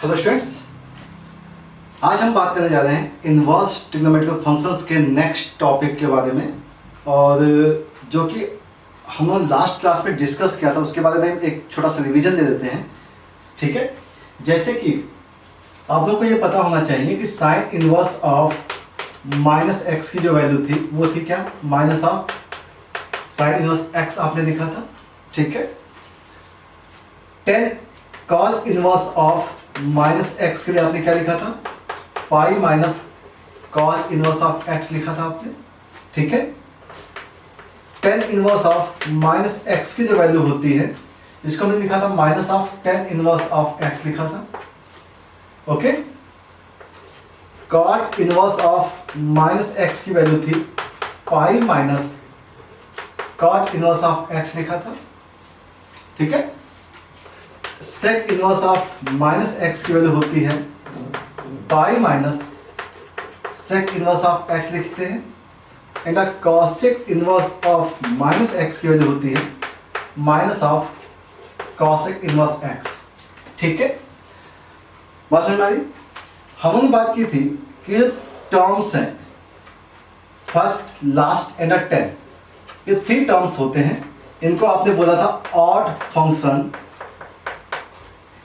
Hello students, आज हम बात करने जा रहे हैं इनवर्स ट्रिग्नोमेट्रिकल फंक्शंस के नेक्स्ट टॉपिक के बारे में, और जो कि हम लोग लास्ट क्लास में डिस्कस किया था उसके बारे में एक छोटा सा रिवीजन दे देते हैं। ठीक है, जैसे कि आप लोग को ये पता होना चाहिए कि sine inverse of minus x की जो वैल्यू थी वो थी क्या, minus of sine inverse x आपने लिखा था। ठीक है, 10 cos inverse of minus x के लिए आपने क्या लिखा था, pi minus cos inverse of x लिखा था आपने। ठीक है, 10 इनवर्स ऑफ माइनस एक्स की जो वैल्यू होती है जिसको हमने लिखा था minus of 10 inverse of x लिखा था। Okay, cot inverse of minus x की वैल्यू थी pi minus cot inverse of x लिखा था। ठीक है, sec inverse of minus x की वैल्यू होती है pi minus sec inverse of x लिखते हैं, and cosec inverse of minus x की वैल्यू होती है minus of cosec inverse x. ठीक है, बात समझ में आ रही? हमने बात की थी कि टर्म्स हैं फर्स्ट, लास्ट एंड 10, ये 3 टर्म्स होते हैं। इनको आपने बोला था ऑड फंक्शन,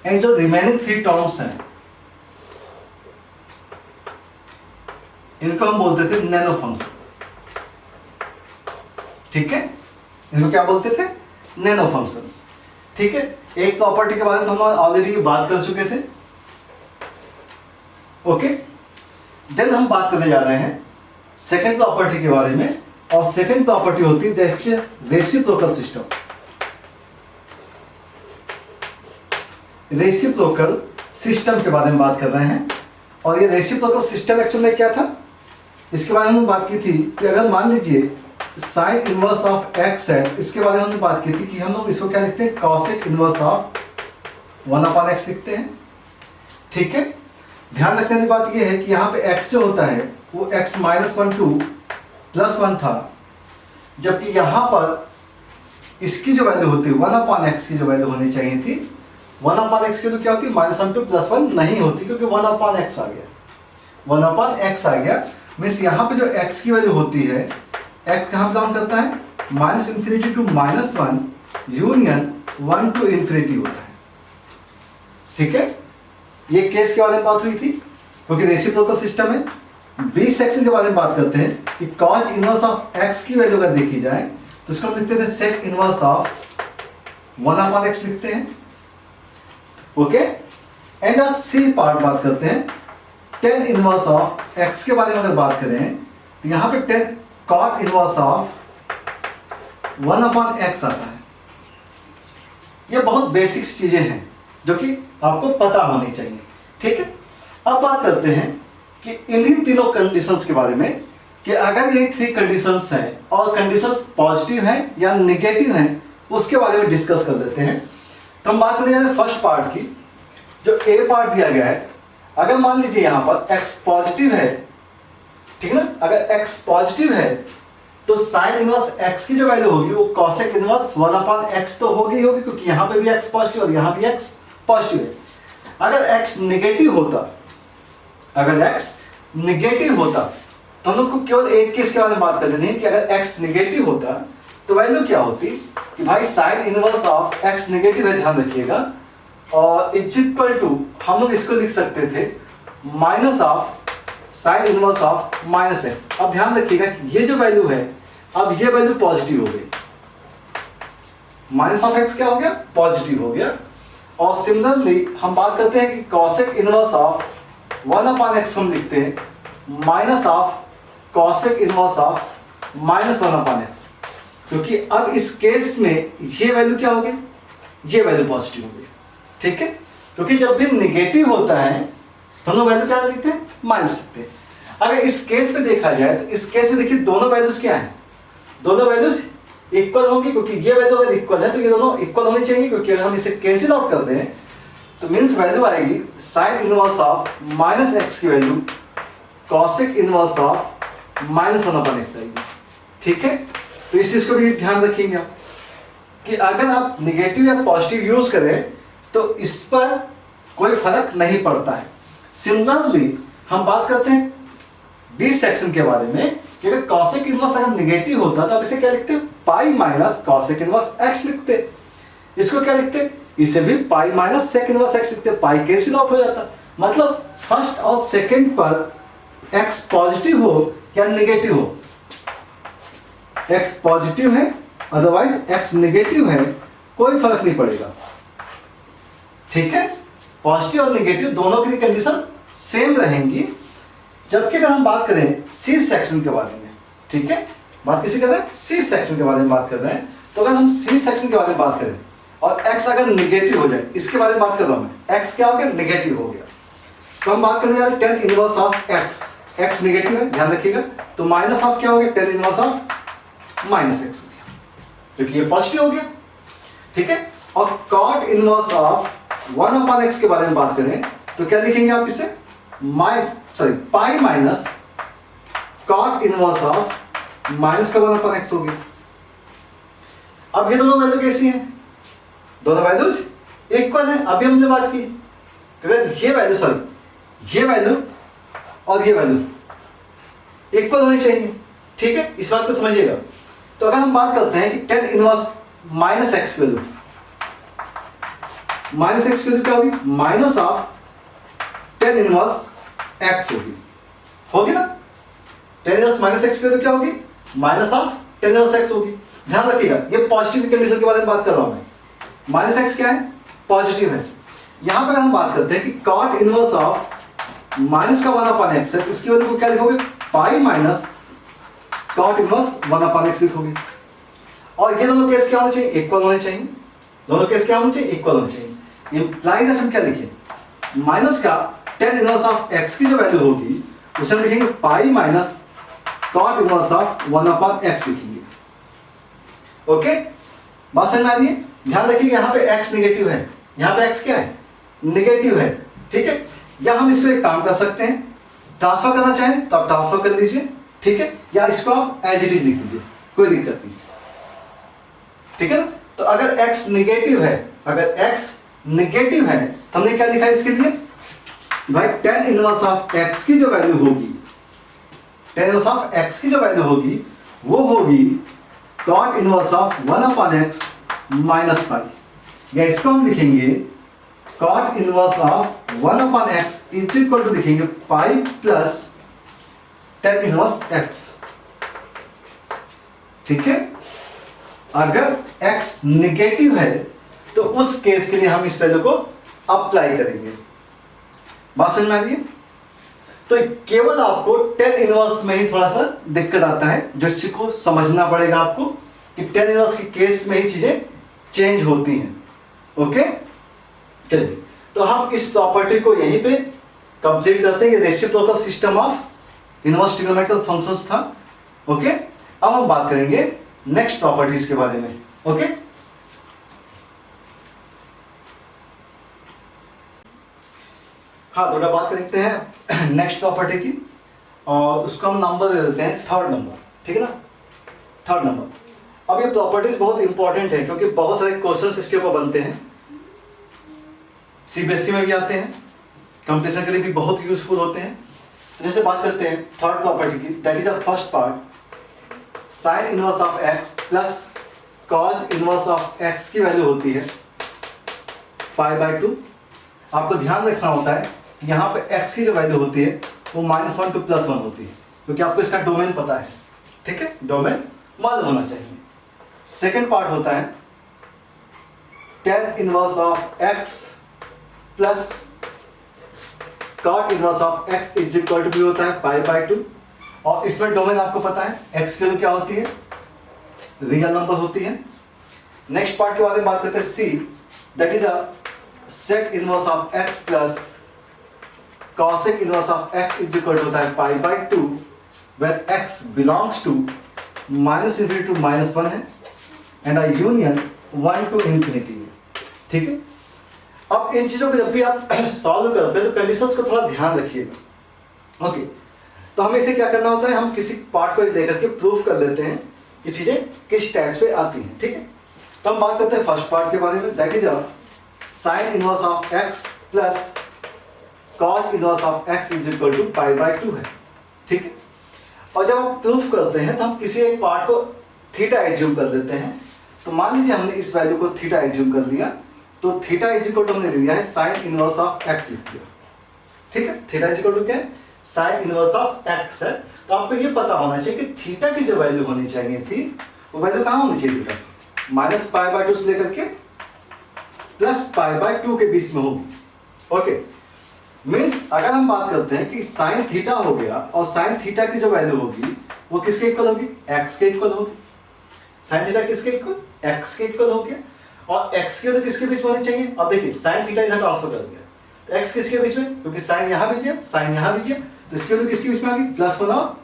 एंड जो रिमेनिंग 3 टर्म्स हैं इनको हम बोलते थे नैनो फंक्शन। ठीक है, इनको क्या बोलते थे, नैनो फंक्शंस। ठीक है, एक प्रॉपर्टी के बारे में तो हम ऑलरेडी बात कर चुके थे। ओके, देन हम बात करने जा रहे हैं सेकंड प्रॉपर्टी के बारे में, और सेकंड प्रॉपर्टी होती है देखिए रेसिप्रोकल सिस्टम। रेसिप्रोकल सिस्टम के बारे में बात कर रहे हैं, और ये रेसिप्रोकल सिस्टम एक्चुअल में क्या था इसके बारे में हमने बात की थी कि अगर मान लीजिए साइन इनवर्स ऑफ एक्स है, इसके बारे में हमने बात की थी कि हम लोग इसको क्या लिखते हैं, कॉसेक इनवर्स ऑफ 1/x लिखते हैं। ठीक है, ध्यान रखने की बात यह है कि यहाँ पे x जो होता है वो x -1 to +1 था, जबकि यहाँ पर इसकी जो वैल्यू होती है 1/x की जो वैल्यू होनी चाहिए थी 1/x की तो क्या होती है -1 to +1 नहीं होती, क्योंकि 1/x आ गया, 1/x आ गया। मीन्स यहाँ पे जो x की वैल्यू होती है, x कहाँ बिलोंग करता है, -∞ to -1 यूनियन 1 to ∞ होता है। ठीक है, ये केस के बारे में बात हुई थी, क्योंकि रेसिप्रोकल सिस्टम है। बी सेक्शन के बारे में बात करते हैं कि कॉज इनवर्स ऑफ x की वैल्यू अगर देखी जाए तो इसको हम लिखते थे सेक इनवर्स ऑफ 1/x लिखते हैं। ओके, एंड सी पार्ट बात करते हैं 10 इनवर्स ऑफ x के बारे में अगर बात करें तो यहाँ पे 10 कॉट इनवर्स ऑफ 1/x आता है। ये बहुत बेसिक्स चीजें हैं जो कि आपको पता होनी चाहिए। ठीक है, अब बात करते हैं कि इन्हीं तीनों कंडीशंस के बारे में कि अगर ये 3 कंडीशंस हैं और कंडीशंस पॉजिटिव हैं या नेगेटिव हैं उसके बारे में डिस्कस कर देते हैं। तो हम बात करेंगे फर्स्ट पार्ट की, जो ए पार्ट दिया गया है। अगर मान लीजिए यहाँ पर x पॉजिटिव है, ठीक है ना, अगर x पॉजिटिव है तो साइन इनवर्स x की जो वैल्यू होगी वो कॉसेक इनवर्स 1/x तो होगी क्योंकि यहाँ पे भी x पॉजिटिव और यहाँ भी x पॉजिटिव है। अगर x नेगेटिव होता, अगर x नेगेटिव होता तो हम लोग को केवल एक केस के बारे में बात कर लेनी है कि अगर x नेगेटिव होता तो वैल्यू क्या होती कि भाई sine inverse of x negative है, ध्यान रखिएगा, और इज इक्वल टू हम लोग इसको लिख सकते थे minus of sine inverse of -x। अब ध्यान रखिएगा कि ये जो वैल्यू है, अब ये वैल्यू पॉजिटिव हो गई, माइनस ऑफ x क्या हो गया, पॉजिटिव हो गया। और सिमिलरली हम बात करते हैं कि कॉसेक इनवर्स ऑफ 1/x हम लिखते हैं minus of cosec inverse of -1/x, क्योंकि अब इस केस में ये वैल्यू क्या हो गई, ये वैल्यू पॉजिटिव हो गई। ठीक है, क्योंकि जब भी नेगेटिव होता है तो हम लोग वैल्यू क्या लिखते हैं, माइनस लिखते हैं। अगर इस केस में देखा जाए तो इस केस में देखिए दोनों वैल्यूज क्या है, दोनों वैल्यूज इक्वल होंगी, क्योंकि ये वैल्यू अगर इक्वल है तो ये दोनों इक्वल होनी चाहिए, क्योंकि अगर हम इसे कैंसिल आउट कर दें तो मीन्स वैल्यू आएगी साइन इनवर्स ऑफ -x की value cosec inverse of -1/x आएगी। ठीक है, तो इस चीज को भी ध्यान रखेंगे कि अगर आप निगेटिव या पॉजिटिव यूज करें तो इस पर कोई फर्क नहीं पड़ता है। सिमिलरली हम बात करते हैं बी सेक्शन के बारे में कि अगर कॉसेक इनवर्स अगर नेगेटिव होता तो आप इसे क्या लिखते? Pi minus cosec inverse x लिखते। इसको क्या लिखते? इसे भी pi minus sec inverse x लिखते। पाई कैंसिल आउट हो जाता, मतलब फर्स्ट और सेकंड पर एक्स पॉजिटिव हो या नेगेटिव हो, एक्स पॉजिटिव है अदरवाइज एक्स नेगेटिव है, कोई फर्क नहीं पड़ेगा। ठीक है, पॉजिटिव और नेगेटिव दोनों की कंडीशन सेम रहेंगी। जबकि अगर हम बात करें सी सेक्शन के बारे में, ठीक है, बात किसी कर रहे हैं? सी सेक्शन के बारे में बात कर रहे हैं। तो अगर हम सी सेक्शन के बारे में बात करें और x अगर नेगेटिव हो जाए, इसके बारे में बात कर रहा हूं मैं, x क्या हो गया? नेगेटिव हो गया। तो हम बात करने जा रहे हैं ten inverse of x, x negative है, ध्यान रखिएगा। तो माइनस ऑफ क्या हो गया? Ten inverse of minus x हो गया, क्योंकि ये पॉजिटिव हो गया। ठीक है, और कॉट इनवर्स ऑफ 1/x के बारे में बात करें तो क्या लिखेंगे आप इसे? Pi minus cot inverse of minus का 1/x हो गया। अब ये दोनों वैल्यू कैसी हैं? दोनों वैल्यूज इक्वल है। अभी हमने बात की अगर ये वैल्यू और ये वैल्यू इक्वल होनी चाहिए। ठीक है, इस बात को समझिएगा। तो अगर हम बात करते हैं कि tan inverse minus x value, minus x value क्या होगी? Minus of tan inverse x होगी ना। Tan inverse minus x value क्या होगी? Minus of tan inverse x होगी। ध्यान रखिएगा, ये पॉजिटिव कंडीशन के बारे में बात कर रहा हूं मैं। माइनस एक्स क्या है? पॉजिटिव है। यहां पर हम बात करते हैं कि कॉट इनवर्स ऑफ माइनस का 1/x है, इसकी वैल्यू को क्या लिखोगे? पाई माइनस कॉट इनवर्स 1/x लिखोगे। और ये दोनों केस क्या होने चाहिए? इक्वल होने चाहिए। दोनों केस क्या होने चाहिए? इक्वल होने चाहिए। इंप्लाइज हम क्या लिखें? माइनस का टेन इनवर्स ऑफ x की जो वैल्यू होगी उसे हम लिखेंगे pi minus cot inverse of 1/x लिखेंगे। ओके, बात समझ में आ रही है? ध्यान रखिएगा, यहाँ पे x नेगेटिव है, यहाँ पे x क्या है? नेगेटिव है। ठीक है, या हम इसको एक काम कर सकते हैं, ट्रांसफर करना चाहें तो आप ट्रांसफर कर लीजिए। ठीक है, या इसको आप एज इट इज लिख दीजिए, कोई दिक्कत नहीं। ठीक है ना, तो अगर x नेगेटिव है, तो हमने क्या लिखा है इसके लिए? भाई टेन इनवर्स ऑफ x की जो वैल्यू होगी, टेन इनवर्स ऑफ x की जो वैल्यू होगी वो होगी cot inverse of 1/x minus pi, या इसको हम लिखेंगे cot inverse of 1/x is equal to लिखेंगे pi plus tan inverse x। ठीक है, अगर x नेगेटिव है तो उस केस के लिए हम इस वैल्यू को अप्लाई करेंगे। बात समझ में आ रही है? तो केवल आपको टेन इनवर्स में ही थोड़ा सा दिक्कत आता है, जो चीज को समझना पड़ेगा आपको कि टेन इनवर्स के केस में ही चीजें चेंज होती हैं। ओके, चलिए, तो हम इस प्रॉपर्टी को यहीं पे कंप्लीट करते हैं। ये reciprocal system of inverse trigonometrical functions था। ओके, अब हम बात करेंगे नेक्स्ट प्रॉपर्टीज के बारे में। ओके, हाँ, थोड़ा बात करते हैं नेक्स्ट प्रॉपर्टी की, और उसको हम नंबर दे देते हैं थर्ड नंबर। ठीक है ना, थर्ड नंबर। अब ये प्रॉपर्टीज बहुत इंपॉर्टेंट है क्योंकि बहुत सारे क्वेश्चंस इसके ऊपर बनते हैं, सीबीएसई में भी आते हैं, कंपटीशन के लिए भी बहुत यूजफुल होते हैं। तो जैसे बात करते हैं थर्ड प्रॉपर्टी की, that is the first part, sign inverse of x plus cos inverse of x की वैल्यू होती है π/2। आपको ध्यान रखना होता है कि यहाँ पे x की जो वैल्यू होती है वो -1 to +1 होती है, क्योंकि आपको इसका डोमेन पता है। ठीक है, डोमेन मालूम होना चाहिए। सेकेंड पार्ट होता है tan inverse of x plus cot inverse of x is equal to भी होता है π/2, और इसमें डोमेन आपको पता है x की वैल्यू क्या होती है? रियल नंबर होती है। नेक्स्ट पार्ट के बारे में बात करते हैं c, that is a sec inverse of x plus cosec inverse of x is equal to होता है π/2, where x belongs to -∞ to -1 है and a union 1 to infinity है। ठीक है, अब इन चीजों को जब भी आप सॉल्व करते हैं तो कंडीशंस को थोड़ा ध्यान रखिएगा। ओके, तो हमें इसे क्या करना होता है, हम किसी पार्ट को लेकर के प्रूफ कर लेते हैं कि चीजें किस टाइप से आती हैं। ठीक है, तो हम बात करते हैं फर्स्ट पार्ट के बारे में, that is sine inverse of x plus cos inverse of x is equal to pi by 2 है। ठीक है, और जब हम प्रूफ करते हैं तो हम किसी एक पार्ट को थीटा एज्यूम कर देते हैं। तो मान लीजिए हमने इस वैल्यू को थीटा एज्यूम कर लिया, तो थीटा इज इक्वल टू हमने ले लिया है साइन इनवर्स ऑफ x लिख दिया। ठीक है, थीटा इज इक्वल टू क्या है, साइन इनवर्स ऑफ x है। तो आपको ये पता होना चाहिए कि थीटा की जो वैल्यू होनी चाहिए थी वो वैल्यू कहाँ होनी चाहिए, थीटा माइनस पाई बाय 2 से लेकर के प्लस पाई बाय 2 के बीच में होगी। ओके, मीन्स अगर हम बात करते हैं कि साइन थीटा हो गया और साइन थीटा की जो वैल्यू होगी वो किसके इक्वल होगी, x के इक्वल होगी। साइन थीटा किसके इक्वल, x के इक्वल हो गया, और x की वैल्यू किसके बीच में होनी चाहिए। अब देखिए साइन थीटा इधर ट्रांसफर कर दिया तो x किसके बीच में, क्योंकि साइन यहाँ भी गया साइन यहाँ भी गया, तो इसकी वैल्यू किसके बीच में आ गई, +1 और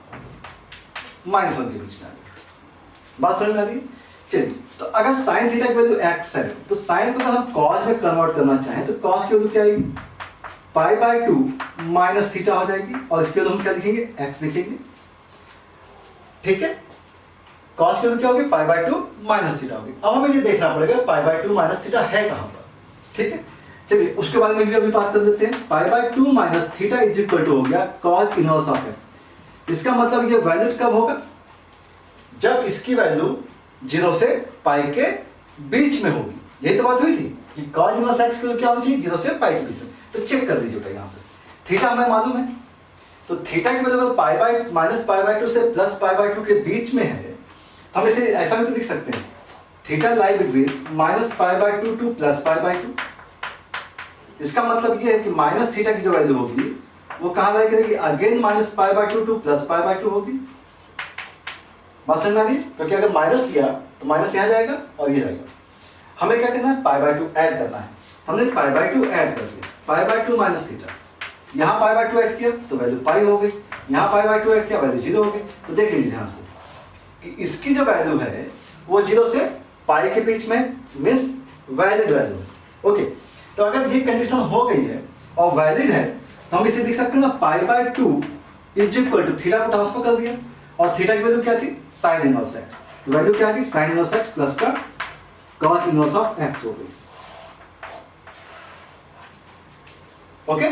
-1 के बीच में आ गई। बात समझ में आ रही है। चलिए, तो अगर साइन थीटा की वैल्यू x है तो साइन को अगर हम cos में कन्वर्ट करना चाहें तो cos की वैल्यू क्या आएगी, पाई बाय 2 माइनस थीटा हो जाएगी, और इसके वैल्यू हम क्या लिखेंगे, x लिखेंगे। ठीक है, cos की वैल्यू क्या होगी, पाई बाय 2 माइनस थीटा होगी। अब हमें ये देखना पड़ेगा पाई बाय 2 माइनस थीटा है कहां पर। ठीक है, चलिए उसके बारे में भी अभी बात कर देते हैं। Pi by 2 minus theta is equal to हो गया cos इनवर्स ऑफ x। इसका मतलब ये वैल्यू कब होगा, जब इसकी वैल्यू 0 से पाई के बीच में होगी। यही तो बात हुई थी कि cos इनवर्स x की वैल्यू क्या होनी चाहिए, 0 से पाई के बीच में। तो चेक कर लीजिए बेटा, यहाँ पे थीटा हमें मालूम है, तो थीटा की value pi by minus pi by 2 से प्लस पाई बाय 2 के बीच में है। हम इसे ऐसा भी तो लिख सकते हैं, theta lie between minus pi by 2 two plus pi by 2। इसका मतलब ये है कि माइनस थीटा की जो वैल्यू होगी वो कहां लाई करेगी, again minus pi by 2 two plus pi by 2 होगी। बात समझ में आ रही है, क्योंकि अगर माइनस लिया तो माइनस यहाँ जाएगा और ये जाएगा। हमें क्या करना है, पाई बाय 2 ऐड करना है। हमने पाई बाय 2 ऐड कर दिया, पाई बाय 2 माइनस थीटा, यहाँ पाई बाय 2 ऐड किया तो वैल्यू पाई हो गई, यहाँ पाई बाय 2 ऐड किया वैल्यू 0 हो गई। तो देख लीजिए ध्यान से कि इसकी जो वैल्यू है वो 0 से पाई के बीच में, मींस वैलिड वैल्यू है। ओके, तो अगर ये कंडीशन हो गई है और वैलिड है तो हम इसे लिख सकते हैं ना, pi by 2 is equal to theta को ट्रांसफर कर दिया, और थीटा की वैल्यू क्या थी, साइन इनवर्स x। तो वैल्यू क्या थी, साइन इनवर्स x प्लस का cos इनवर्स ऑफ x हो गई। ओके,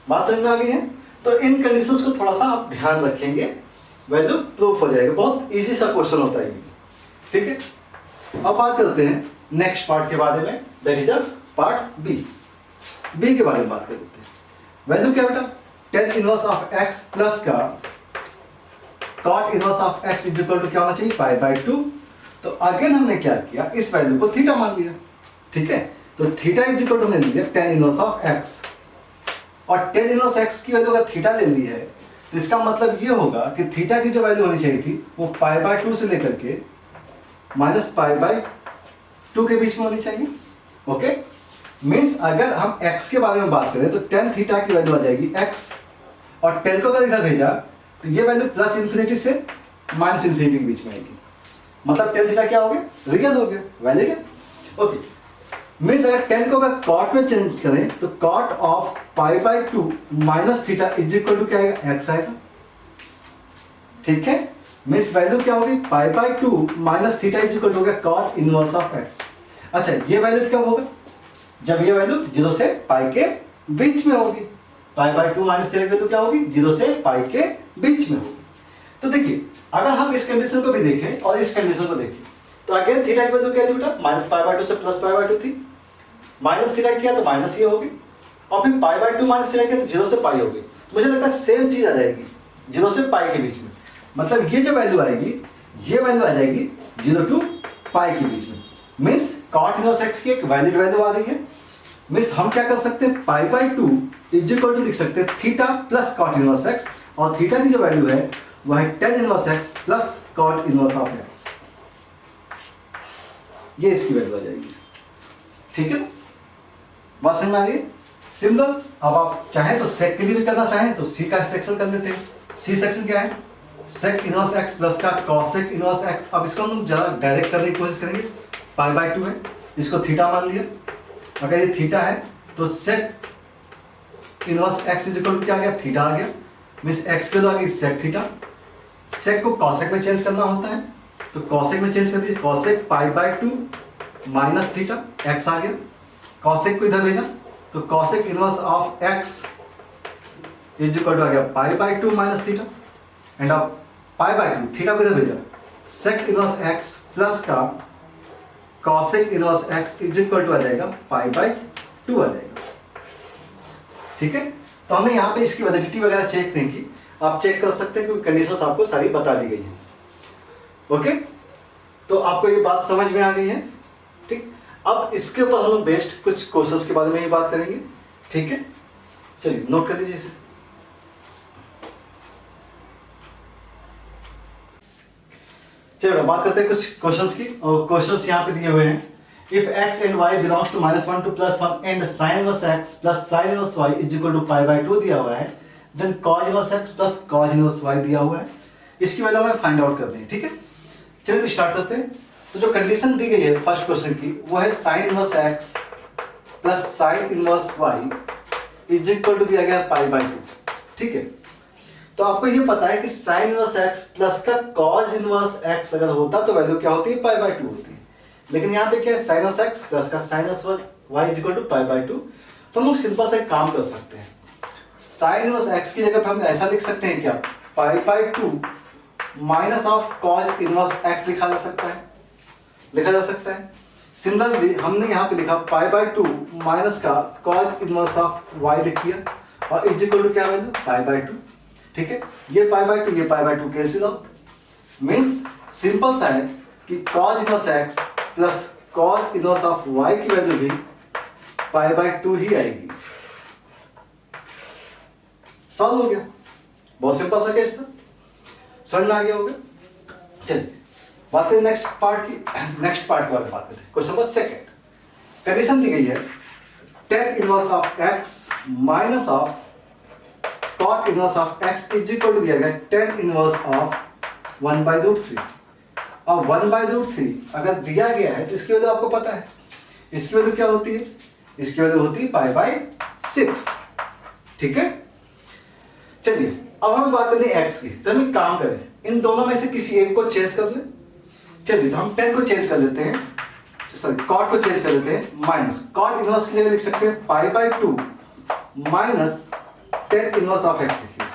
बात समझ में आ गई है। तो इन कंडीशंस को थोड़ा सा आप ध्यान रखेंगे, वैल्यू प्रूफ हो जाएगा। बहुत इजी सा क्वेश्चन होता है। ठीक है, अब बात करते हैं नेक्स्ट पार्ट के बारे में, दैट इज पार्ट बी के बारे में बात कर लेते हैं। वैल्यू क्या बेटा, tan inverse of x plus का cot inverse of x is equal to क्या होना चाहिए, पाई बाय 2। तो अगेन हमने क्या किया, इस वैल्यू को थीटा मान लिया। ठीक है, तो थीटा इज इक्वल टू हमने लिया tan इनवर्स ऑफ x, और tan इनवर्स x की वैल्यू अगर थीटा ले ली है तो इसका मतलब ये होगा कि थीटा की जो वैल्यू होनी चाहिए थी वो पाई बाय 2 से लेकर के माइनस पाई बाय 2 के बीच में होनी चाहिए। ओके, मीन्स अगर हम x के बारे में बात करें तो tan थीटा की वैल्यू आ जाएगी x, और tan को अगर इधर भेजा तो ये वैल्यू प्लस इन्फिनिटी से माइनस इन्फिनिटी के बीच में आएगी। मतलब tan थीटा क्या हो गया, रियल हो गया, वैलिड है। ओके, मीन्स अगर tan को अगर cot में चेंज करें तो cot of pi by 2 minus theta is equal to क्या आएगा, x आएगा। ठीक है, मीन्स वैल्यू क्या होगी, pi by 2 minus theta is equal to हो गया cot इनवर्स ऑफ x। अच्छा, ये वैल्यू कब होगा, जब ये वैल्यू 0 से पाई के बीच में होगी। पाई बाय 2 माइनस थीटा की वैल्यू क्या होगी, 0 से पाई के बीच में होगी। तो देखिए, अगर हम इस कंडीशन को भी देखें और इस कंडीशन को देखें तो अगेन थीटा की वैल्यू क्या थी बेटा, माइनस पाई बाय 2 से प्लस पाई बाय 2 थी। माइनस थीटा किया तो माइनस ये होगी, और फिर पाई बाय 2 माइनस थीटा किया तो 0 से पाई होगी। मुझे लगता है सेम चीज आ जाएगी 0 से पाई के बीच में। मतलब ये जो वैल्यू आएगी, ये वैल्यू आ जाएगी 0 टू पाई के बीच में। मीन्स cot इनवर्स x की एक वैलिड वैल्यू आ रही है। मीन्स हम क्या कर सकते हैं, pi by 2 is equal to लिख सकते हैं theta plus cot inverse x, और थीटा की जो वैल्यू है वो है tan inverse x plus cot inverse of x। ये इसकी वैल्यू आ जाएगी। ठीक है, बात समझ में आ रही है, सिंपल। अब आप चाहें तो सेक के लिए भी करना चाहें तो सी का सेक्शन कर लेते हैं। सी सेक्शन क्या है, सेक इनवर्स x प्लस का कॉसेक इनवर्स x। अब इसको हम जरा डायरेक्ट करने की कोशिश करेंगे। पाई बाय 2 है, इसको थीटा मान लिया। अगर ये थीटा है तो sec inverse x is equal to क्या आ गया, थीटा आ गया। मीन्स x के दो आ गई सेक थीटा। सेक को कॉसेक में चेंज करना होता है तो कॉसेक में चेंज कर दीजिए, cosec pi by 2 minus theta, x आ गया। कॉसेक को इधर भेजा तो cosec inverse of x is equal to आ गया pi by two minus theta, and अब पाई बाई टू थीटा को इधर भेजा, सेक इनवर्स एक्स प्लस का cosec inverse x is equal to आ जाएगा पाई बाई टू आ जाएगा। ठीक है, तो हमने यहाँ पे इसकी वैलिडिटी वगैरह चेक नहीं की, आप चेक कर सकते हैं क्योंकि कंडीशंस आपको सारी बता दी गई है। ओके, तो आपको ये बात समझ में आ गई है। ठीक, अब इसके ऊपर हम लोग बेस्ड कुछ क्वेश्चंस के बारे में ही बात करेंगे। ठीक है, चलिए नोट कर दीजिए इसे। चलिए बात करते हैं कुछ क्वेश्चंस की, और क्वेश्चंस यहाँ पे दिए हुए हैं। If x and y belongs to -1 to +1 and sin inverse x plus sin inverse y is equal to pi by 2 दिया हुआ है, then cos inverse x plus cos inverse y दिया हुआ है। इसकी वैल्यू हमें फाइंड आउट करनी है। ठीक है, चलिए तो स्टार्ट करते हैं। तो जो कंडीशन दी गई है फर्स्ट क्वेश्चन की वो है sin inverse x plus sin inverse y is equal to दिया गया पाई बाई 2। ठीक है, तो आपको ये पता है कि sin इनवर्स x प्लस का cos इनवर्स x अगर होता तो वैल्यू क्या होती है, पाई बाई 2 होती है। लेकिन यहाँ पे क्या है, sin इनवर्स x प्लस का sin inverse y is equal to pi by 2। तो हम लोग सिंपल सा एक काम कर सकते हैं, sin इनवर्स x की जगह पे हम ऐसा लिख सकते हैं क्या, pi by 2 minus of cos inverse x लिखा जा सकता है। सिमिलरली हमने यहाँ पे लिखा पाई बाई 2 माइनस का cos इनवर्स ऑफ y लिख दिया और इज इक्वल टू क्या वैल्यू, पाई बाई 2। ठीक है, ये पाई बाई 2 ये पाई by 2 cancel out, means simple सा है कि cos inverse x plus cos inverse of y की वैल्यू भी पाई बाई 2 ही आएगी। सॉल्व हो गया, बहुत सिंपल सा केस था, समझ में आ गया होगा। चलिए बात करें नेक्स्ट पार्ट के बारे में बात करते हैं। क्वेश्चन नंबर सेकंड, कंडीशन दी गई है tan inverse of x minus of cot inverse of x is equal to दिया गया tan इनवर्स ऑफ 1/√3। अब 1/√3 अगर दिया गया है तो इसकी वैल्यू आपको पता है, इसकी वैल्यू क्या होती है, इसकी वैल्यू होती है पाई बाई 6। ठीक है, चलिए अब हम बात करनी है x की, तो हम एक काम करें, इन दोनों में से किसी एक को चेंज कर लें। चलिए तो हम tan को चेंज कर लेते हैं, सॉरी cot को चेंज कर लेते हैं, माइनस cot इनवर्स की जगह लिख सकते हैं pi by 2 minus tan inverse of x लिखिए,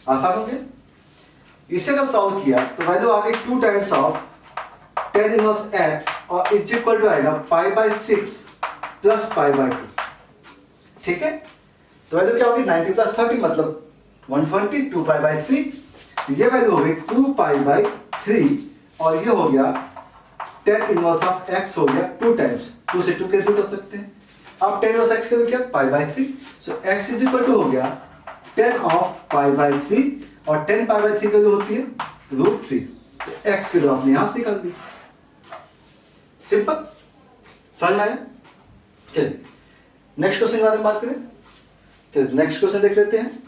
आसान हो गया। इसे अगर सॉल्व किया तो वैल्यू आ गई 2 times of tan inverse x और इज इक्वल टू आएगा pi by 6 plus pi by 2। ठीक है, तो वैल्यू क्या होगी, 90 प्लस 30 मतलब 120, 2 पाई बाई 3, ये वैल्यू हो गई 2 पाई बाई 3 और ये हो गया tan इनवर्स ऑफ x हो गया 2 टाइम्स, 2 से 2 कैंसिल कर सकते हैं। अब tan इनवर्स x के लिए क्या, pi by 3, so x is equal to हो गया tan ऑफ पाई बाई 3 और tan पाई बाई 3 की वैल्यू होती है √3, तो x की वैल्यू आपने यहां से निकाल दी। सिंपल, समझ में आया। चलिए नेक्स्ट क्वेश्चन के बारे में बात करें। चलिए नेक्स्ट क्वेश्चन देख लेते हैं।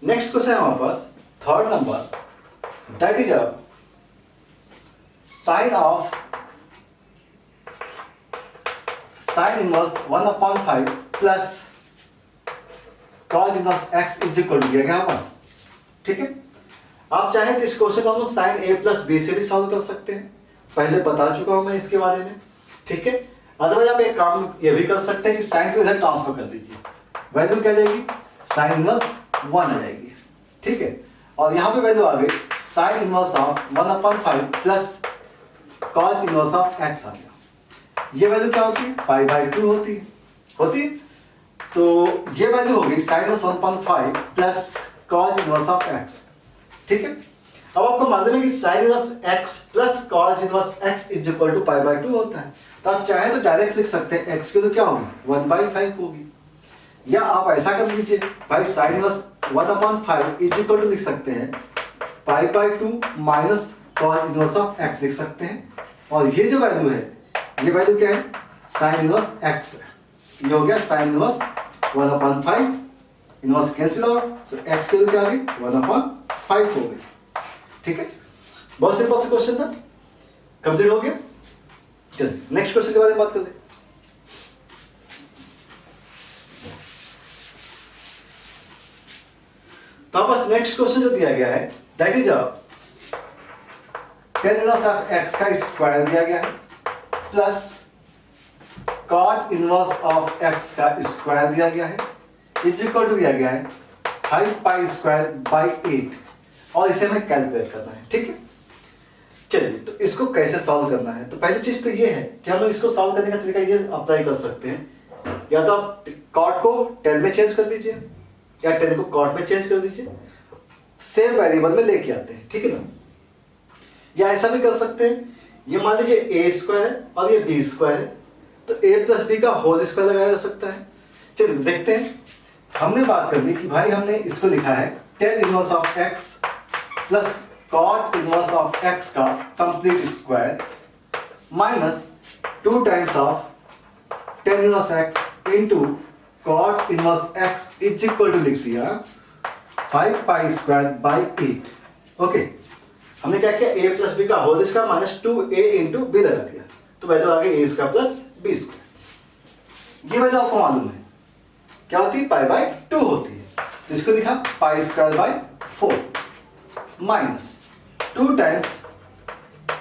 नेक्स्ट क्वेश्चन है हमारे पास third number, that is sine inverse 1/5 plus cos inverse x is equal to दिया गया 1। ठीक है, आप चाहें तो इस क्वेश्चन को हम लोग साइन a प्लस b से भी सॉल्व कर सकते हैं, पहले बता चुका हूं मैं इसके बारे में। ठीक है, अदरवाइज आप एक काम ये भी कर सकते हैं कि साइन को इधर ट्रांसफर कर दीजिए, वैल्यू क्या जाएगी, साइन इनवर्स 1 आ जाएगी। ठीक है, और यहां पे वैल्यू आ गई sign inverse of 1/5 plus cos inverse of x आ गया। ये वैल्यू क्या होती है, पाई बाई 2 होती है। तो ये वैल्यू होगी sine inverse 1/5 plus cos inverse of x। ठीक है, अब आपको मालूम है कि sine inverse x plus cos inverse x is equal to pi by 2 होता है, तो आप चाहें तो डायरेक्ट लिख सकते हैं x की तो क्या होगी 1/5 होगी, या आप ऐसा कर लीजिए भाई sine inverse 1/5 is equal to लिख सकते हैं pi by 2 minus cos inverse of x लिख सकते हैं, और ये जो वैल्यू है ये वैल्यू क्या है, साइन इनवर्स x है। ये हो गया sine inverse 1/5, inverse cancel out, so x की वैल्यू क्या आ गई 1/5 हो गई। ठीक है, बहुत सिंपल सा क्वेश्चन था, कंप्लीट हो गया। चलिए नेक्स्ट क्वेश्चन के बारे में बात करते हैं। तो आपस नेक्स्ट क्वेश्चन जो दिया गया है that is tan inverse of x का स्क्वायर दिया गया है plus cot inverse of x का स्क्वायर दिया गया है इज इक्वल टू दिया गया है 5 पाई स्क्वायर बाई 8 और इसे हमें कैलकुलेट करना है। ठीक है, चलिए तो इसको कैसे सॉल्व करना है। तो पहली चीज तो ये है कि हम लोग इसको सॉल्व करने का तरीका ये अप्लाई कर सकते हैं, या तो आप कॉट को 10 में चेंज कर दीजिए या 10 को कॉट में चेंज कर दीजिए, सेम वेरिएबल में लेके आते हैं। ठीक है ना, या ऐसा भी कर सकते हैं, ये मान लीजिए ए स्क्वायर है और ये बी स्क्वायर है, तो ए प्लस बी का होल स्क्वायर लगाया जा सकता है। चलिए देखते हैं। हमने बात कर दी कि भाई हमने इसको लिखा है tan inverse of x plus cot inverse of x का complete square minus 2 times of tan inverse x into cot inverse x is equal to लिख दिया 5 पाई स्क्वायर बाई 8। ओके, हमने क्या किया, a प्लस बी का whole square minus 2a into b लगा दिया, तो वैल्यू आ गई a square plus b square. ये वैल्यू आपको मालूम है क्या होती है, पाई बाई 2 होती है, तो इसको लिखा पाई square by 4 minus 2 times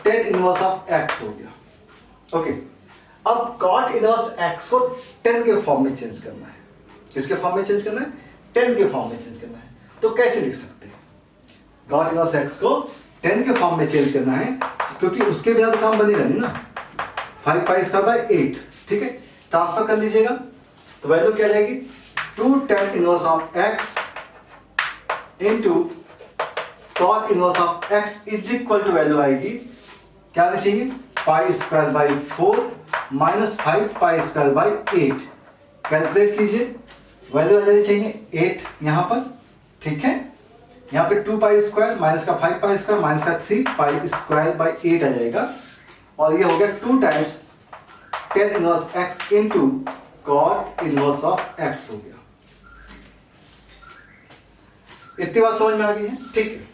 tan inverse of x हो गया। ओके, अब कॉट इनवर्स एक्स को 10 के फॉर्म में चेंज करना है। किसके फॉर्म में चेंज करना है, 10 के फॉर्म में चेंज करना है। तो कैसे लिख सकते हैं, कॉट इनवर्स एक्स को 10 के फॉर्म में चेंज करना है, क्योंकि उसके बिना तो काम बनेगा नहीं ना। 5 पाई स्क्वायर बाई 8, ठीक है, ट्रांसफर कर लीजिएगा तो वैल्यू क्या रहेगी, 2 tan inverse of x into cot inverse of x is equal to value आएगी क्या आनी चाहिए, pi square by 4 minus 5 pi square by 8। Calculate कीजिए, वैल्यू आ जानी चाहिए 8 यहां पर। ठीक है, यहाँ पे 2 पाई स्क्वायर माइनस का 5 पाई स्क्वायर माइनस का 3 पाई स्क्वायर बाई 8 आ जाएगा, और ये हो गया 2 times tan inverse x into cot inverse of x हो गया। इतनी बात समझ में आ गई है। ठीक है,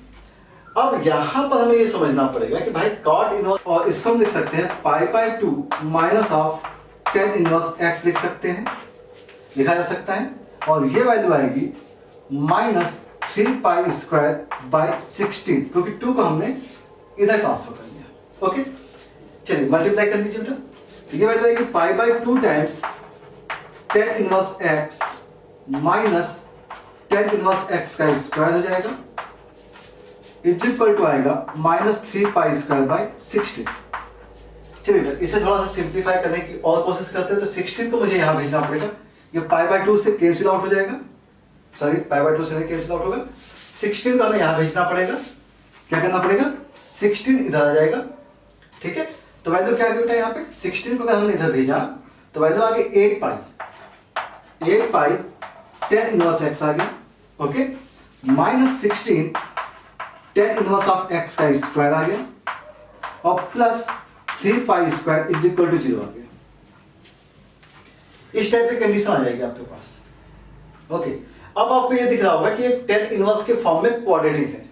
अब यहां पर हमें ये समझना पड़ेगा कि भाई कॉट इनवर्स, और इसको हम लिख सकते हैं pi by 2 minus of tan inverse x लिख सकते हैं, लिखा जा सकता है, और ये वैल्यू आएगी माइनस 3 पाई स्क्वायर बाई 16, क्योंकि 2 को हमने इधर ट्रांसफर कर दिया। ओके, चलिए मल्टीप्लाई कर दीजिए बेटा, तो ये वैल्यू आएगी पाई by 2 times tan inverse x minus ten inverse x का स्क्वायर हो जाएगा इज इक्वल टू आएगा माइनस 3 पाई स्क्वायर बाई 16। चलिए बेटा इसे थोड़ा सा सिंप्लीफाई करने की और कोशिश करते हैं, तो 16 को मुझे यहां भेजना पड़ेगा, ये पाई बाई 2 से कैंसिल आउट हो जाएगा, सॉरी पाई बाई 2 से नहीं कैंसिल आउट होगा, 16 को हमें यहां भेजना पड़ेगा। क्या करना पड़ेगा, 16 इधर आ जाएगा। ठीक है, तो वैल्यू क्या आ गई बेटा, यहाँ पे 16 को अगर हमने इधर भेजा तो वैल्यू आ गई 8 पाई 10 इनवर्स एक्स आ गया। Okay, minus 16 10 inverse of x का स्क्वायर आ गया, और plus 3 pi square is equal to 0 आ गया। इस टाइप की कंडीशन आ जाएगी आपके पास। ओके, अब आपको ये दिख रहा होगा कि ये 10 इनवर्स के फॉर्म में क्वाड्रेटिक है।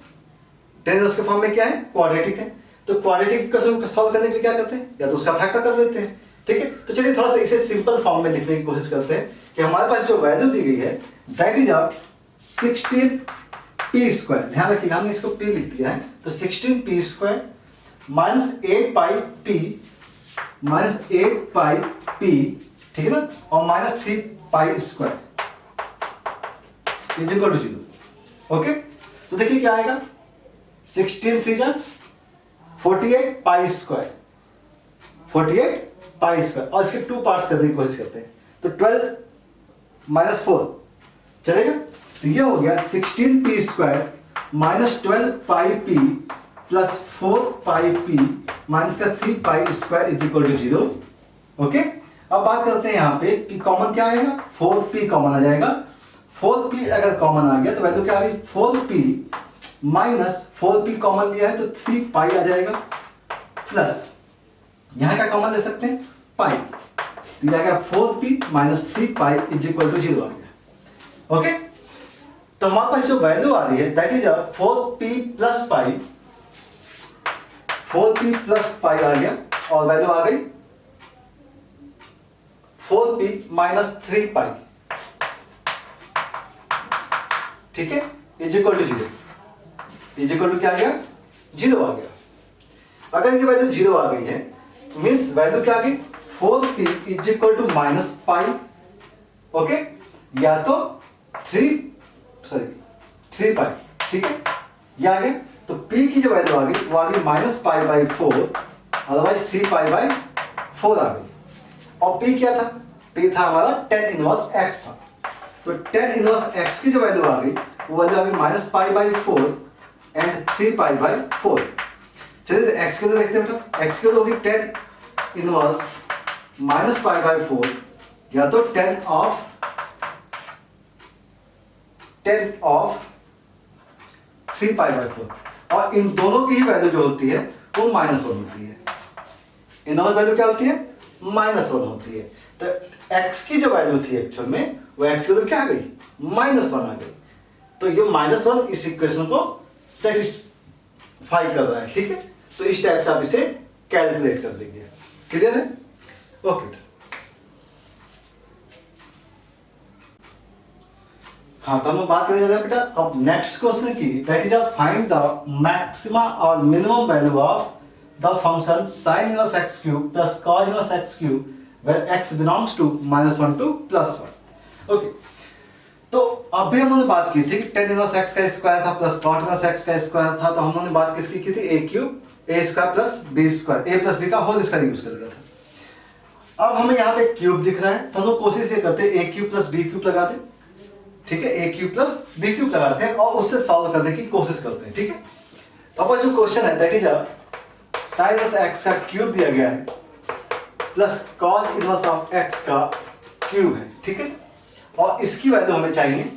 10 इनवर्स के फॉर्म में क्या है, क्वाड्रेटिक है। तो क्वाड्रेटिक इक्वेशन को सॉल्व करने के लिए क्या करते हैं, या तो उसका फैक्टर कर देते हैं। ठीक है, तो चलिए थोड़ा सा इसे सिंपल फॉर्म में लिखने की कोशिश करते हैं कि हमारे पास जो वैल्यू दी गई है दैट इज 16 पी स्क्वायर। ध्यान रखिएगा हमने इसको पी लिख दिया है, तो 16 p square minus 8 pi p minus 8 pi p, ठीक है ना, और minus 3 pi square is equal to 0। Okay, तो देखिए क्या आएगा, 16 3 जा 48 पाई स्क्वायर, 48 पाई स्क्वायर, और इसके 2 पार्ट्स करने की कोशिश करते हैं, तो 12 माइनस 4 चलेगा। तो ये हो गया 16 p square minus 12 pi p plus 4 pi p minus का 3 pi square is equal to 0। Okay, अब बात करते हैं यहाँ पे कि कॉमन क्या आएगा, 4p कॉमन आ जाएगा। 4p अगर कॉमन आ गया तो वैल्यू क्या आ गई, 4p माइनस 4p कॉमन लिया है तो 3 पाई आ जाएगा, प्लस यहां क्या कॉमन ले सकते हैं, पाई, तो यह आ गया 4p minus 3 pi is equal to 0 आ गया। ओके, तो हमारे पास जो वैल्यू आ रही है that is 4p plus pi, 4p plus pi आ गया, और वैल्यू आ गई 4p माइनस 3 पाई, ठीक है, is equal to 0। Is equal to क्या आ गया, 0 आ गया। अगर ये वैल्यू 0 आ गई है मीन्स वैल्यू क्या आ गई 4p is equal to minus pi, okay, या तो 3 पाई, ठीक है, ये आ गया। तो p की जो वैल्यू आ गई वो आ गई minus pi by 4, otherwise 3 pi by 4 आ गई। और p क्या था, p था हमारा tan इनवर्स x था, तो tan इनवर्स x की जो वैल्यू आ गई वो वैल्यू आ गई minus pi by 4 and 3 pi by 4। चलिए x के लिए देखते हैं बेटा, x के लिए होगी tan inverse minus pi by 4 या तो tan ऑफ 3 पाई बाई 4, और इन दोनों की ही वैल्यू जो होती है वो माइनस 1 होती है। इन दोनों की वैल्यू क्या होती है, माइनस 1 होती है। तो x की जो वैल्यू थी एक्चुअल में वो x की वैल्यू क्या आ गई, माइनस 1 आ गई। तो ये माइनस 1 इस इक्वेशन को सेटिस्फाई कर रहा है, ठीक है। तो इस टाइप से आप इसे कैलकुलेट कर लीजिए, क्लियर है, ओके। हाँ, तो हम बात करें बेटा अब नेक्स्ट क्वेश्चन की, that is find the maxima और minimum value of the function sin inverse x cube plus cos inverse x cube where x belongs to -1 to +1, okay. तो अभी हमने बात की थी कि tan इनवर्स x का स्क्वायर था प्लस cot इनवर्स x का स्क्वायर था, तो हमने बात किसकी की थी, a cube a square plus b square, a plus b का होल स्क्वायर यूज कर लिया था। अब हमें यहाँ पे क्यूब दिख रहा है तो हम लोग कोशिश ये करते हैं a cube plus b cube लगाते हैं, ठीक है, a cube plus b cube लगाते हैं और उससे सॉल्व करने की कोशिश करते हैं, ठीक है। तो अब जो क्वेश्चन है that is sin inverse x का क्यूब दिया गया है plus cos inverse of x का क्यूब है, ठीक है, और इसकी वैल्यू हमें चाहिए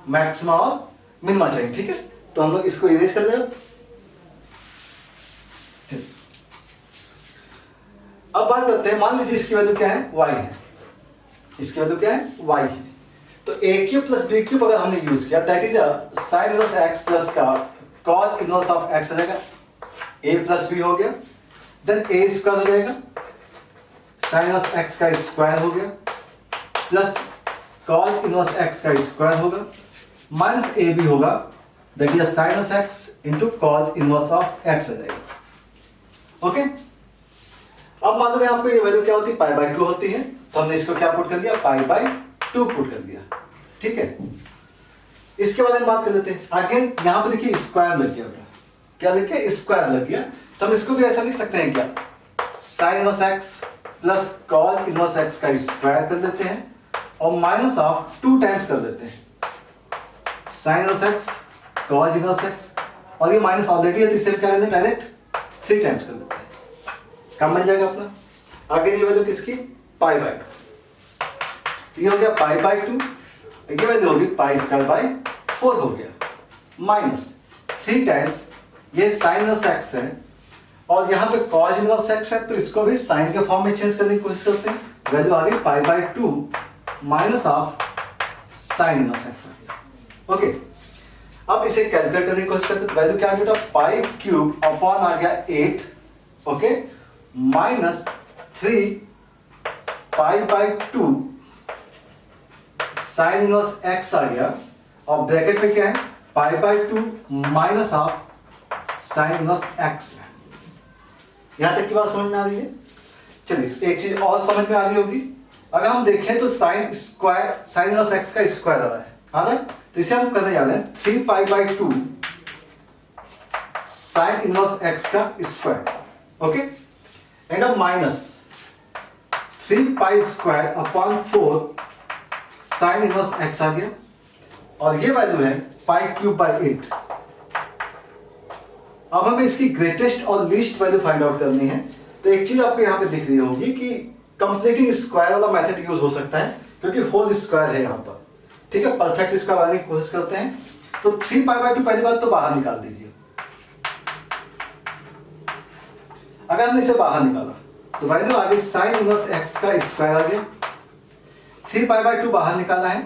मैक्सिमा और मिनिमा चाहिए, ठीक है। तो हम लोग इसको इरेज कर दें। अब बात करते हैं, मान लीजिए इसकी वैल्यू क्या है, y है, इसकी वैल्यू क्या है, y है। तो a cube plus b cube अगर हमने यूज किया that is sin inverse x plus का cos इनवर्स ऑफ x हो जाएगा, a प्लस b हो गया, देन a स्क्वायर हो जाएगा, sin इनवर्स x का स्क्वायर हो गया प्लस cos इनवर्स x का स्क्वायर होगा माइनस ए बी होगा, that is sin inverse x into cos inverse of x हो जाएगा, ओके। अब मान लो यहाँ पे ये वैल्यू क्या होती है, पाई बाई 2 होती है, तो हमने इसको क्या पुट कर दिया, पाई बाई 2 पुट कर दिया, ठीक है। इसके बारे में बात कर लेते हैं। अगेन यहाँ पे देखिए स्क्वायर लग गया, क्या लिखे, स्क्वायर लग गया, तो हम इसको भी ऐसा लिख सकते हैं क्या, sin inverse x plus cos inverse x का स्क्वायर कर देते हैं और माइनस ऑफ 2 टाइम्स कर देते हैं, sin inverse x cos inverse x, और ये माइनस ऑलरेडी है तो इसे क्या करते हैं, डायरेक्ट 3 टाइम्स कर देते हैं, कम बन जाएगा अपना। आगे ये वैल्यू किसकी, पाई बाई 2, ये हो गया पाई बाई 2, ये वैल्यू होगी पाई स्क्वायर बाई 4 हो गया, माइनस 3 टाइम्स ये sin इनवर्स x है और यहाँ पे cos इनवर्स x है, तो इसको भी sin के फॉर्म में चेंज करने की कोशिश करते हैं, वैल्यू आ गई पाई by 2 minus of sin inverse x आ गया, ओके। अब इसे कैलकुलेट करने की कोशिश करते हैं, वैल्यू क्या आ गया, पाई क्यूब अपॉन आ गया 8, okay, minus 3 pi by 2 sin inverse x आ गया और ब्रैकेट में क्या है, पाई by 2 minus of sin inverse x। यहां तक की बात समझ में आ रही है। चलिए एक चीज और समझ में आ रही होगी, अगर हम देखें तो sin इनवर्स x का स्क्वायर आ रहा है, तो इसे हम करने जा रहे हैं 3 पाई बाई 2 sin इनवर्स x का स्क्वायर, ओके, एंड अब minus 3 pi square upon 4 sin inverse x आ गया और ये वैल्यू है पाई क्यूब बाई 8। अब हमें इसकी ग्रेटेस्ट और लीस्ट वैल्यू फाइंड आउट करनी है, तो एक चीज आपको यहाँ पे दिख रही होगी कि कंप्लीटिंग स्क्वायर वाला मेथड यूज हो सकता है क्योंकि होल स्क्वायर है यहाँ पर, ठीक है। परफेक्ट स्क्वायर बनाने की कोशिश करते हैं, तो 3 पाई बाई 2 पहली बात तो बाहर निकाल दीजिए। अगर हमने इसे बाहर निकाला तो वैल्यू आ गई sin इनवर्स x का स्क्वायर आ गया, 3 पाई बाई 2 बाहर निकाला है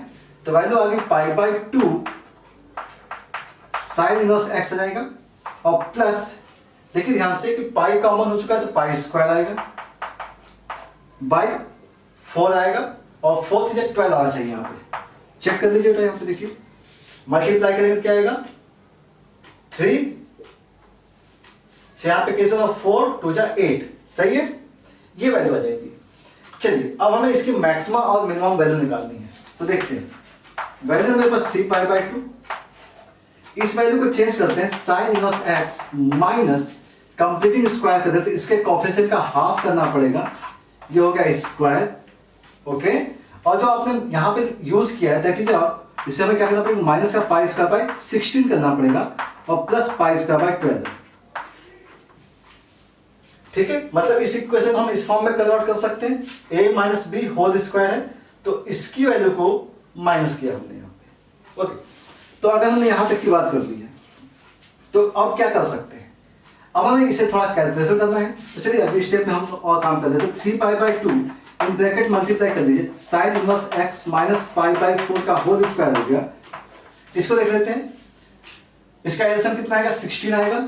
तो वैल्यू आ गई पाई बाई 2 sin इनवर्स x आ जाएगा और प्लस देखिए ध्यान से कि पाई कॉमन हो चुका है तो पाई स्क्वायर आएगा बाई 4 आएगा और 4 से 12 आना चाहिए, यहाँ पे चेक कर लीजिए, यहाँ पे देखिए मल्टीप्लाई करेंगे क्या आएगा, 3 यहाँ पे कैसे होगा 4 2 जा 8, सही है, ये वैल्यू आ जाएगी। चलिए अब हमें इसकी मैक्सिमम और मिनिमम वैल्यू निकालनी है, तो देखते हैं। वैल्यू मेरे पास 3π/2, इस वैल्यू को चेंज करते हैं sign inverse x minus completing square कर देते, इसके कोफिशिएंट का हाफ करना पड़ेगा, ये हो गया स्क्वायर, ओके। और जो आपने यहाँ पे यूज किया है दैट इज इसे हमें क्या करना पड़ेगा, माइनस का π² करना पड़ेगा और प्लस π²/12, ठीक है। मतलब इस इक्वेशन हम इस फॉर्म में कन्वर्ट कर सकते हैं, a minus B whole square है, तो इसकी वैल्यू को माइनस किया हमने यहाँ पे, ओके। तो अगर हमने यहां तक की बात कर ली है तो अब क्या कर सकते हैं, अब हमें इसे थोड़ा कैलकुलेशन करना है, तो चलिए अगले स्टेप में हम और काम कर देते हैं। 3π/2 इन ब्रैकेट मल्टीप्लाई कर दीजिए, साइन इनवर्स x माइनस π/4 का होल स्क्वायर हो गया। इसको देख लेते हैं, इसका एलसीएम कितना आएगा, 16 आएगा,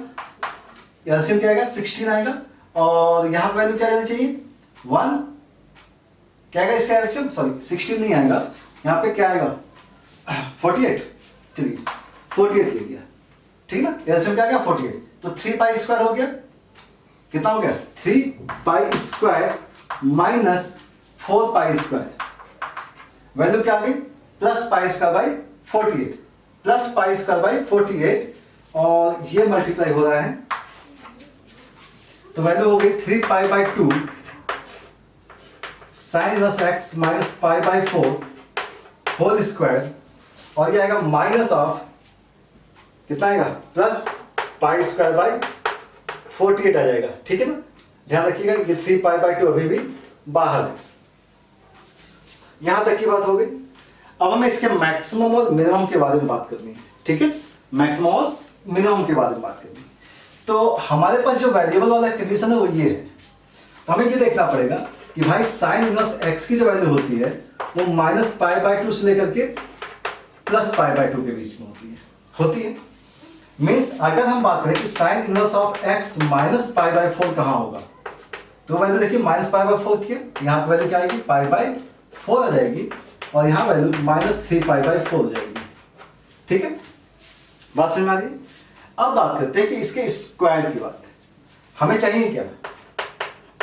एलसीएम क्या आएगा 16 आएगा, और यहां वैल्यू क्या आनी चाहिए 1, क्या आएगा इसका एलसीएम, सॉरी 16 नहीं आएगा, यहां पे क्या आएगा 48, चलिए 48 ले लिया, ठीक ना, एलसीएम क्या आ गया 48, तो 3π² हो गया, कितना हो गया 3π² माइनस 4π², वैल्यू क्या आ गई प्लस π²/48, प्लस π²/48, और ये मल्टीप्लाई हो रहा है, तो वैल्यू हो गई 3π/2 sine inverse x minus π/4 whole square, और ये आएगा माइनस ऑफ कितना आएगा प्लस π²/48 आ जाएगा, ठीक है ना। ध्यान रखिएगा कि 3π/2 अभी भी बाहर है। यहां तक की बात हो गई। अब हमें इसके मैक्सिमम और मिनिमम के बारे में बात करनी है, ठीक है, मैक्सिमम और मिनिमम के बारे में बात करनी है। तो हमारे पास जो वेरिएबल वाला कंडीशन है वो ये है, तो हमें ये देखना पड़ेगा कि भाई साइन इनवर्स x की जो वैल्यू होती है वो माइनस π/2 से लेकर के प्लस π/2 के बीच में होती है। मीन्स अगर हम बात करें कि sine inverse of x minus π/4 कहाँ होगा, तो वैल्यू देखिए माइनस π/4 की, यहाँ पे वैल्यू क्या आएगी π/4 आ जाएगी, और यहाँ वैल्यू माइनस 3π/4 हो जाएगी, ठीक है, बात समझ में आ रही है। अब बात करते हैं कि इसके स्क्वायर की बात, हमें चाहिए क्या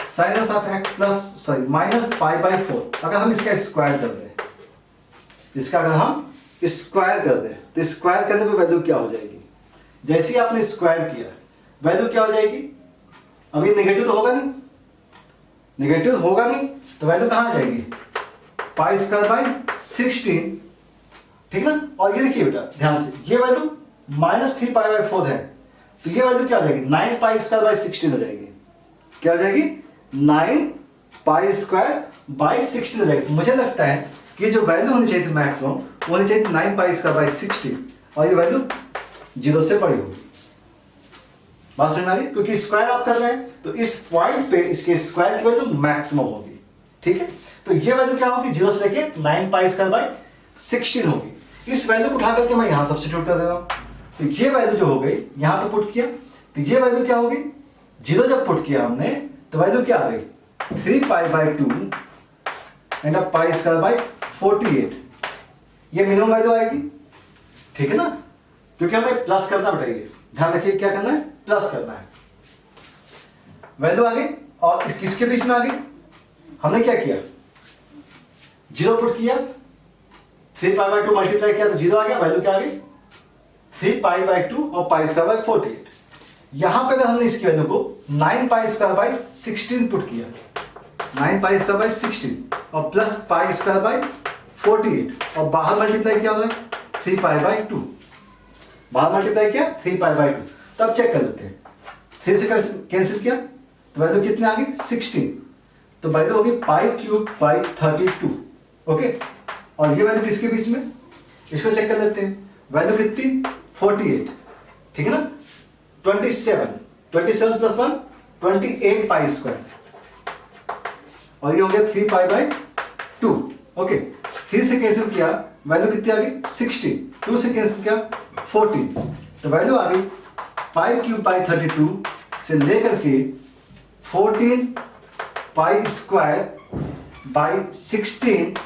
sine inverse of x plus sorry minus π/4, अगर हम इसका स्क्वायर कर दें, इसका अगर हम स्क्वायर कर दें तो स्क्वायर करने पे वैल्यू क्या हो जाएगी, जैसे ही आपने स्क्वायर किया वैल्यू क्या हो जाएगी, अभी नेगेटिव तो होगा नहीं, नेगेटिव होगा नहीं, तो वैल्यू कहाँ आ जाएगी π²/16, ठीक ना। और ये देखिए बेटा ध्यान से, ये वैल्यू माइनस 3π/4 है, तो ये वैल्यू क्या हो जाएगी 9π² हो जाएगी, क्या हो जाएगी 9π² हो जाएगी। मुझे लगता है कि जो वैल्यू होनी चाहिए थी मैक्सिमम वो होनी चाहिए थी 9π²/16, और ये वैल्यू 0 से बड़ी होगी, बात समझ में आ रही, क्योंकि स्क्वायर आप कर रहे हैं तो इस पॉइंट पे इसके स्क्वायर की वैल्यू मैक्सिमम होगी, ठीक है। तो ये वैल्यू क्या होगी 0 से लेके 9π²/16 होगी। इस वैल्यू को उठा करके मैं यहां सब्स्टिट्यूट कर दे रहा हूं, तो ये वैल्यू जो हो गई यहां पे पुट किया, तो ये वैल्यू क्या होगी 0 जब पुट किया हमने तो वैल्यू क्या आ गई 3π/2 एंड π²/48, ये मिनिमम वैल्यू आएगी, ठीक है ना, क्योंकि हमें प्लस करना पड़ेगा, ध्यान रखिए क्या करना है प्लस करना है। वैल्यू आ गई, और किसके बीच में आ गई, हमने क्या किया 0 पुट किया, 3π/2 मल्टीप्लाई किया तो 0 आ गया, वैल्यू क्या आ गई 3π/2 और π²/48। यहां पे अगर हमने इसकी वैल्यू को 9π²/16 पुट किया, 9π²/16 और प्लस π²/48, और बाहर मल्टीप्लाई किया होता है 3π/2, बाहर मल्टीप्लाई किया 3π/2, तब चेक कर लेते हैं, 3 से कैंसिल किया तो वैल्यू कितने आ गई 16, तो वैल्यू होगी π³ 32, ओके। और ये वैल्यू किसके बीच में, इसको चेक कर लेते हैं, वैल्यू कितनी 48, ठीक है ना, 27 प्लस 1 28π², और ये हो गया 3π/2, ओके। 3 से कैंसिल किया वैल्यू कितनी आ गई 16, 2 से कैंसिल किया 14, तो वैल्यू आ गई π³ से लेकर के 14π²/16,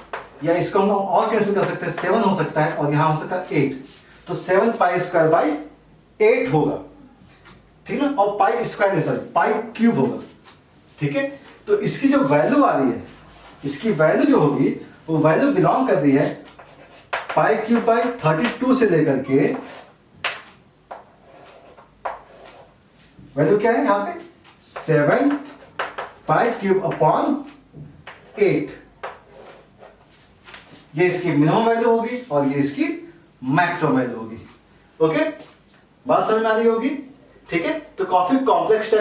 या इसको हम और कैंसिल कर सकते हैं 7 हो सकता है, और यहां हो सकता है 8, तो 7π²/8 होगा। ठीक है ना, और पाई स्क्वायर नहीं, सॉरी पाई क्यूब होगा, ठीक है। तो इसकी जो वैल्यू आ रही है, इसकी वैल्यू जो होगी वो वैल्यू बिलोंग करती है पाई क्यूब बाई 32 से लेकर के, वैल्यू क्या है यहां पे 7 पाई क्यूब अपॉन 8। ये इसकी मिनिमम वैल्यू होगी और ये इसकी मैक्सिमम वैल्यू होगी। ओके, बात समझ में आ रही होगी, ठीक है। तो काफी कॉम्प्लेक्स